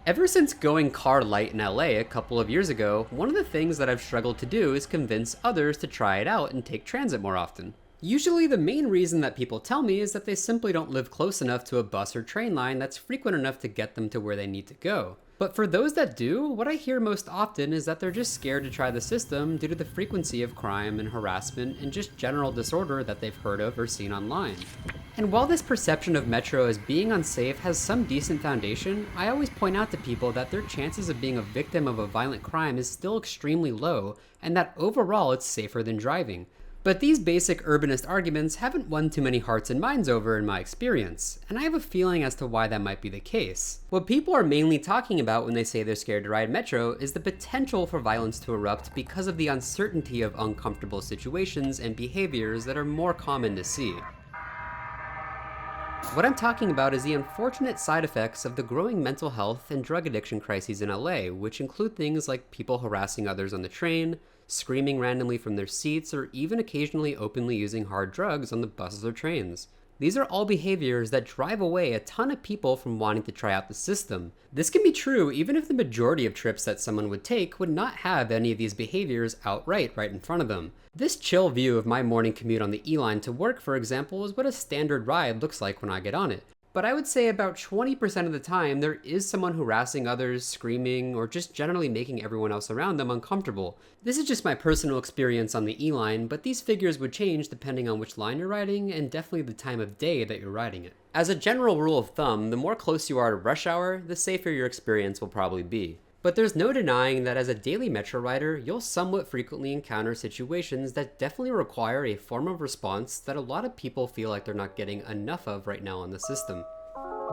Ever since going car light in LA a couple of years ago, one of the things that I've struggled to do is convince others to try it out and take transit more often. Usually, the main reason that people tell me is that they simply don't live close enough to a bus or train line that's frequent enough to get them to where they need to go. But for those that do, what I hear most often is that they're just scared to try the system due to the frequency of crime and harassment and just general disorder that they've heard of or seen online. And while this perception of Metro as being unsafe has some decent foundation, I always point out to people that their chances of being a victim of a violent crime is still extremely low, and that overall it's safer than driving. But these basic urbanist arguments haven't won too many hearts and minds over in my experience, and I have a feeling as to why that might be the case. What people are mainly talking about when they say they're scared to ride Metro is the potential for violence to erupt because of the uncertainty of uncomfortable situations and behaviors that are more common to see. What I'm talking about is the unfortunate side effects of the growing mental health and drug addiction crises in LA, which include things like people harassing others on the train, screaming randomly from their seats, or even occasionally openly using hard drugs on the buses or trains. These are all behaviors that drive away a ton of people from wanting to try out the system. This can be true even if the majority of trips that someone would take would not have any of these behaviors outright right in front of them. This chill view of my morning commute on the E-line to work, for example, is what a standard ride looks like when I get on it. But I would say about 20% of the time there is someone harassing others, screaming, or just generally making everyone else around them uncomfortable. This is just my personal experience on the E-line, but these figures would change depending on which line you're riding and definitely the time of day that you're riding it. As a general rule of thumb, the more close you are to rush hour, the safer your experience will probably be. But there's no denying that as a daily Metro rider, you'll somewhat frequently encounter situations that definitely require a form of response that a lot of people feel like they're not getting enough of right now on the system.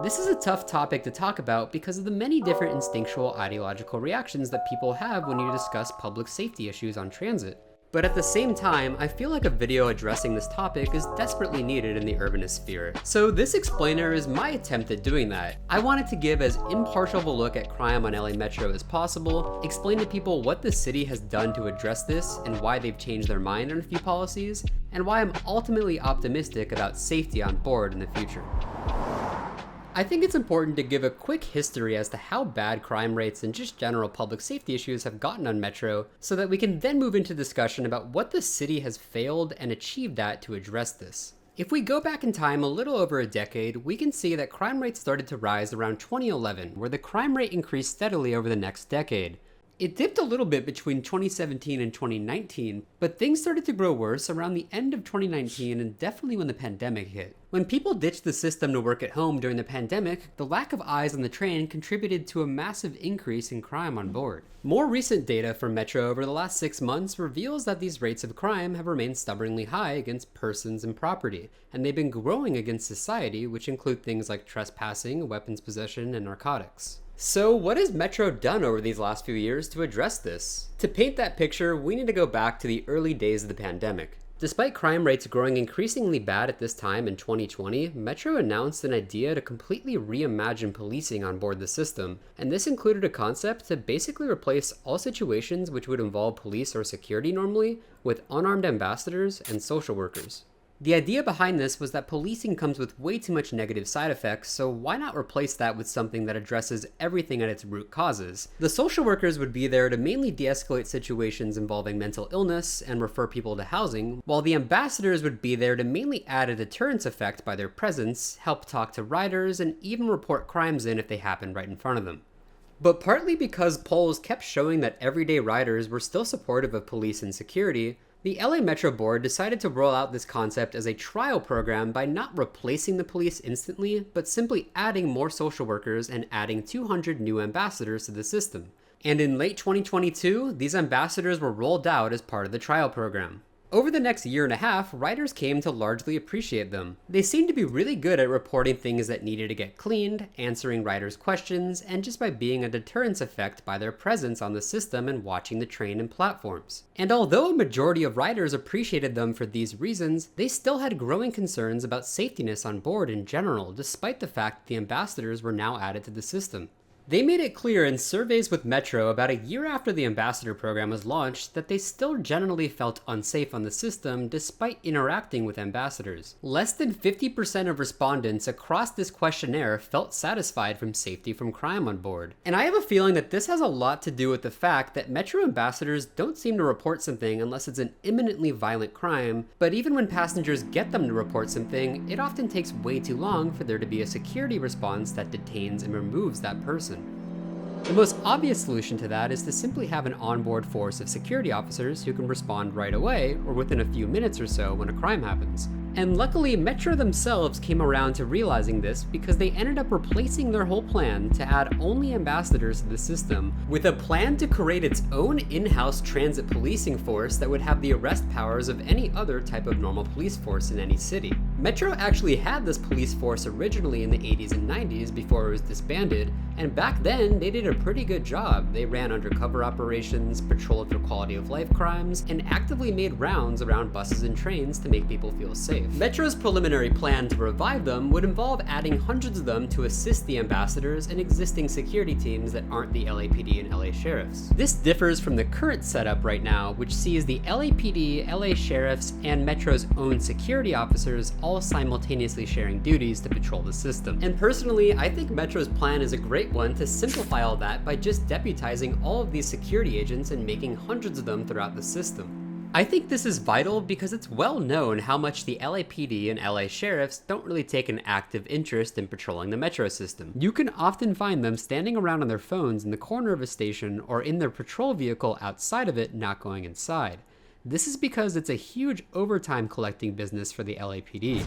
This is a tough topic to talk about because of the many different instinctual ideological reactions that people have when you discuss public safety issues on transit. But at the same time, I feel like a video addressing this topic is desperately needed in the urbanist sphere. So this explainer is my attempt at doing that. I wanted to give as impartial of a look at crime on LA Metro as possible, explain to people what the city has done to address this and why they've changed their mind on a few policies, and why I'm ultimately optimistic about safety on board in the future. I think it's important to give a quick history as to how bad crime rates and just general public safety issues have gotten on Metro, so that we can then move into discussion about what the city has failed and achieved at to address this. If we go back in time a little over a decade, we can see that crime rates started to rise around 2011, where the crime rate increased steadily over the next decade. It dipped a little bit between 2017 and 2019, but things started to grow worse around the end of 2019 and definitely when the pandemic hit. When people ditched the system to work at home during the pandemic, the lack of eyes on the train contributed to a massive increase in crime on board. More recent data from Metro over the last 6 months reveals that these rates of crime have remained stubbornly high against persons and property, and they've been growing against society, which include things like trespassing, weapons possession, and narcotics. So what has Metro done over these last few years to address this? To paint that picture, we need to go back to the early days of the pandemic. Despite crime rates growing increasingly bad at this time in 2020, Metro announced an idea to completely reimagine policing on board the system, and this included a concept to basically replace all situations which would involve police or security normally with unarmed ambassadors and social workers. The idea behind this was that policing comes with way too much negative side effects, so why not replace that with something that addresses everything at its root causes? The social workers would be there to mainly de-escalate situations involving mental illness and refer people to housing, while the ambassadors would be there to mainly add a deterrence effect by their presence, help talk to riders, and even report crimes in if they happen right in front of them. But partly because polls kept showing that everyday riders were still supportive of police and security, the LA Metro Board decided to roll out this concept as a trial program by not replacing the police instantly, but simply adding more social workers and adding 200 new ambassadors to the system. And in late 2022, these ambassadors were rolled out as part of the trial program. Over the next year and a half, riders came to largely appreciate them. They seemed to be really good at reporting things that needed to get cleaned, answering riders' questions, and just by being a deterrence effect by their presence on the system and watching the train and platforms. And although a majority of riders appreciated them for these reasons, they still had growing concerns about safetiness on board in general, despite the fact that the ambassadors were now added to the system. They made it clear in surveys with Metro about a year after the ambassador program was launched that they still generally felt unsafe on the system despite interacting with ambassadors. Less than 50% of respondents across this questionnaire felt satisfied from safety from crime on board. And I have a feeling that this has a lot to do with the fact that Metro ambassadors don't seem to report something unless it's an imminently violent crime, but even when passengers get them to report something, it often takes way too long for there to be a security response that detains and removes that person. The most obvious solution to that is to simply have an onboard force of security officers who can respond right away or within a few minutes or so when a crime happens. And luckily, Metro themselves came around to realizing this because they ended up replacing their whole plan to add only ambassadors to the system with a plan to create its own in-house transit policing force that would have the arrest powers of any other type of normal police force in any city. Metro actually had this police force originally in the 80s and 90s before it was disbanded, and back then they did a pretty good job. They ran undercover operations, patrolled for quality of life crimes, and actively made rounds around buses and trains to make people feel safe. Metro's preliminary plan to revive them would involve adding hundreds of them to assist the ambassadors and existing security teams that aren't the LAPD and LA Sheriffs. This differs from the current setup right now, which sees the LAPD, LA Sheriffs, and Metro's own security officers all simultaneously sharing duties to patrol the system. And personally, I think Metro's plan is a great one to simplify all that by just deputizing all of these security agents and making hundreds of them throughout the system. I think this is vital because it's well known how much the LAPD and LA Sheriffs don't really take an active interest in patrolling the Metro system. You can often find them standing around on their phones in the corner of a station or in their patrol vehicle outside of it, not going inside. This is because it's a huge overtime collecting business for the LAPD.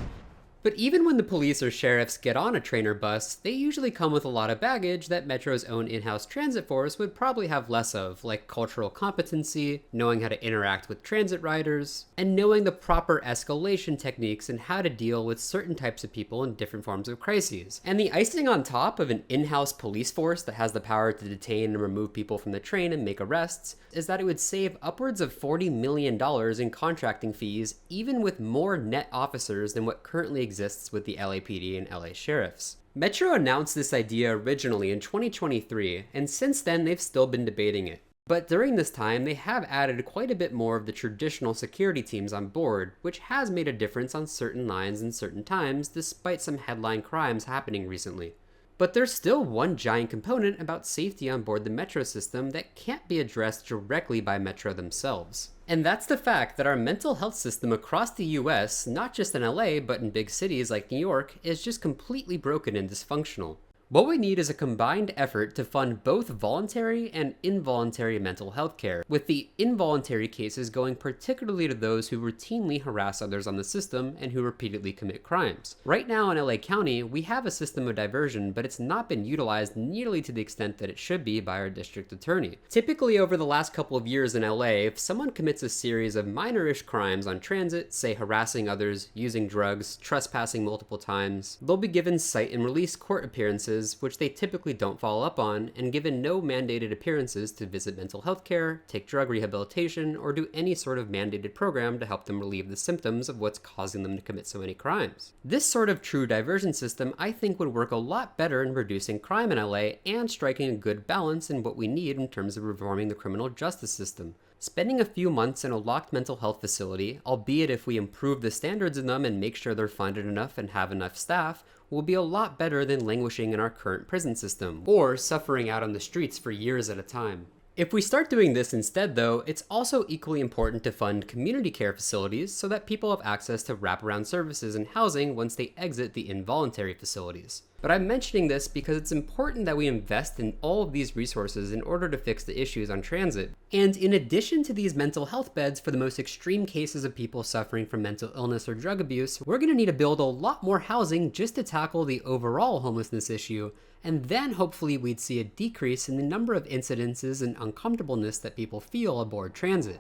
But even when the police or sheriffs get on a train or bus, they usually come with a lot of baggage that Metro's own in-house transit force would probably have less of, like cultural competency, knowing how to interact with transit riders, and knowing the proper escalation techniques and how to deal with certain types of people in different forms of crises. And the icing on top of an in-house police force that has the power to detain and remove people from the train and make arrests is that it would save upwards of $40 million in contracting fees, even with more net officers than what currently exists with the LAPD and LA Sheriffs. Metro announced this idea originally in 2023, and since then they've still been debating it. But during this time, they have added quite a bit more of the traditional security teams on board, which has made a difference on certain lines and certain times, despite some headline crimes happening recently. But there's still one giant component about safety on board the Metro system that can't be addressed directly by Metro themselves. And that's the fact that our mental health system across the US, not just in LA, but in big cities like New York, is just completely broken and dysfunctional. What we need is a combined effort to fund both voluntary and involuntary mental health care, with the involuntary cases going particularly to those who routinely harass others on the system and who repeatedly commit crimes. Right now in LA County, we have a system of diversion, but it's not been utilized nearly to the extent that it should be by our district attorney. Typically over the last couple of years in LA, if someone commits a series of minor-ish crimes on transit, say harassing others, using drugs, trespassing multiple times, they'll be given cite and release court appearances, which they typically don't follow up on, and given no mandated appearances to visit mental health care, take drug rehabilitation, or do any sort of mandated program to help them relieve the symptoms of what's causing them to commit so many crimes. This sort of true diversion system I think would work a lot better in reducing crime in LA and striking a good balance in what we need in terms of reforming the criminal justice system. Spending a few months in a locked mental health facility, albeit if we improve the standards in them and make sure they're funded enough and have enough staff, will be a lot better than languishing in our current prison system, or suffering out on the streets for years at a time. If we start doing this instead though, it's also equally important to fund community care facilities so that people have access to wraparound services and housing once they exit the involuntary facilities. But I'm mentioning this because it's important that we invest in all of these resources in order to fix the issues on transit. And in addition to these mental health beds for the most extreme cases of people suffering from mental illness or drug abuse, we're going to need to build a lot more housing just to tackle the overall homelessness issue, and then hopefully we'd see a decrease in the number of incidences and uncomfortableness that people feel aboard transit.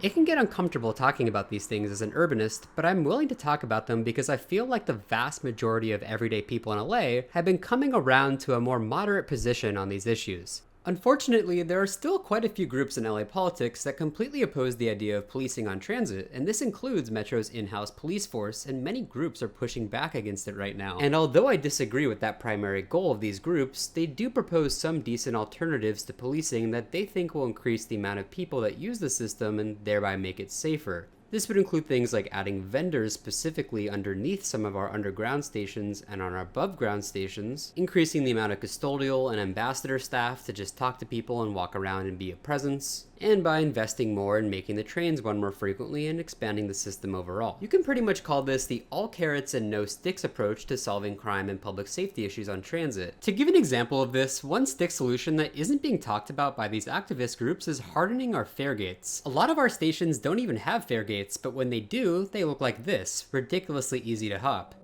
It can get uncomfortable talking about these things as an urbanist, but I'm willing to talk about them because I feel like the vast majority of everyday people in LA have been coming around to a more moderate position on these issues. Unfortunately, there are still quite a few groups in LA politics that completely oppose the idea of policing on transit, and this includes Metro's in-house police force, and many groups are pushing back against it right now. And although I disagree with that primary goal of these groups, they do propose some decent alternatives to policing that they think will increase the amount of people that use the system and thereby make it safer. This would include things like adding vendors specifically underneath some of our underground stations and on our above ground stations, increasing the amount of custodial and ambassador staff to just talk to people and walk around and be a presence, and by investing more in making the trains run more frequently and expanding the system overall. You can pretty much call this the all carrots and no sticks approach to solving crime and public safety issues on transit. To give an example of this, one stick solution that isn't being talked about by these activist groups is hardening our fare gates. A lot of our stations don't even have fare gates, but when they do, they look like this, ridiculously easy to hop.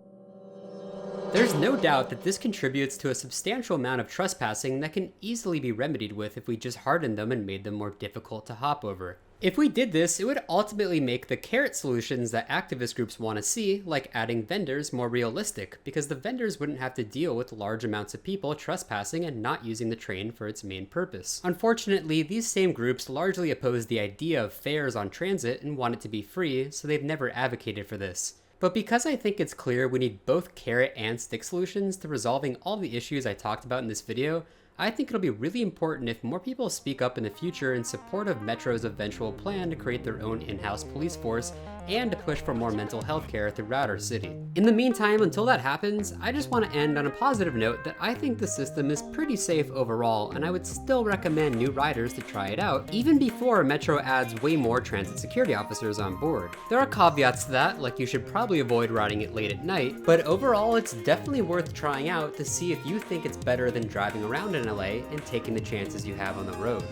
There's no doubt that this contributes to a substantial amount of trespassing that can easily be remedied with if we just hardened them and made them more difficult to hop over. If we did this, it would ultimately make the carrot solutions that activist groups want to see, like adding vendors, more realistic, because the vendors wouldn't have to deal with large amounts of people trespassing and not using the train for its main purpose. Unfortunately, these same groups largely oppose the idea of fares on transit and want it to be free, so they've never advocated for this. But because I think it's clear we need both carrot and stick solutions to resolving all the issues I talked about in this video, I think it'll be really important if more people speak up in the future in support of Metro's eventual plan to create their own in-house police force and to push for more mental health care throughout our city. In the meantime, until that happens, I just want to end on a positive note that I think the system is pretty safe overall, and I would still recommend new riders to try it out, even before Metro adds way more transit security officers on board. There are caveats to that, like you should probably avoid riding it late at night, but overall it's definitely worth trying out to see if you think it's better than driving around in LA and taking the chances you have on the road.